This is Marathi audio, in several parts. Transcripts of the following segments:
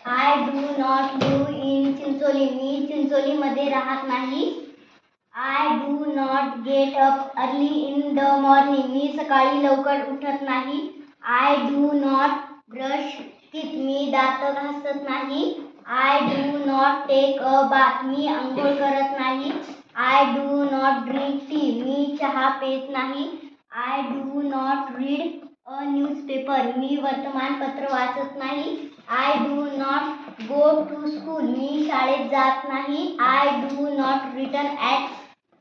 I do not live in Chincholi. मी चिंचोलीमध्ये राहत नाही. I do not get up early in the morning. मी सकाळी लवकर उठत नाही. I do not brush teeth. मी दात घासत नाही. I do not take a bath. मी अंघोळ करत नाही. I do not drink tea. मी चहा पेत नाही. I do not read a newspaper. मी वर्तमानपत्र वाचत नाही. I do not go to school. मी शाळेत जात नाही. I do not return at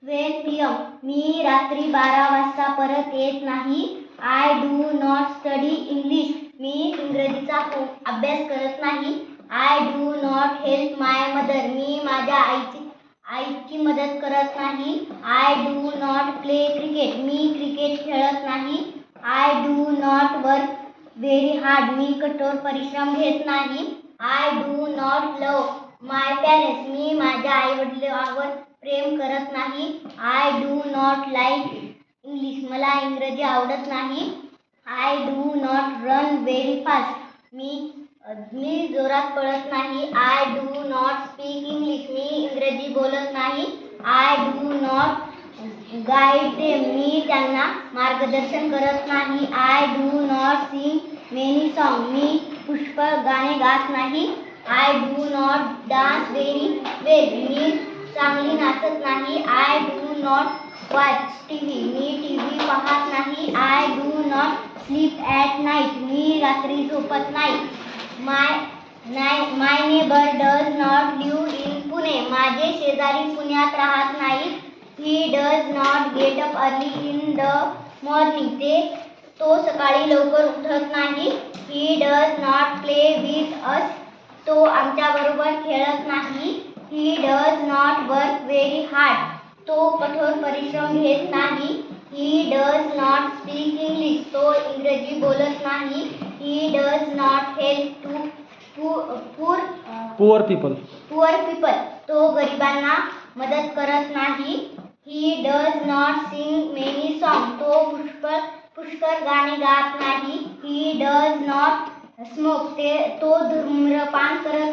12 PM. मी रात्री 12 वाजता परत येत नाही. I do not study English. मी इंग्रजीचा अभ्यास करत नाही. I do not help my mother. मी माझ्या आईची मदत करत नाही. I do not play cricket. मी क्रिकेट खेळत नाही. I do not work very hard. मी कठोर परिश्रम घेत नाही. I do not love my parents. मी माझ्या आईवडिलांवर प्रेम करत नाही. I do not like English. मला इंग्रजी आवडत नाही. I do not run very fast. मी जोरात पळत नाही. I do not speak English. मी इंग्रजी बोलत नाही. I do not guide them. मी त्यांना मार्गदर्शन करत नाही. I do not sing many song. मी पुष्कळ गाणे गात नाही. I do not dance very well. मी चांगली नाचत नाही. I do not watch TV. मी टीव्ही पाहत नाही. I do not sleep at night. मी रात्री झोपत नाही. My neighbour does not live in Pune. माझे शेजारी पुण्यात राहत नाहीत. He does not get up early in the morning. तो सकाळी लवकर उठत नाही. He does not play with us. तो आमच्याबरोबर खेळत नाही. He does not work very hard. तो कठोर परिश्रम घेत नाही. He does not speak English. तो इंग्रजी बोलत नाही. He does not help to poor people. तो गरिबांना मदत करत नाही. He does not sing many song. तो पुष्कळ गाणे गात नाही. He does not smoke. तो धूम्रपान करत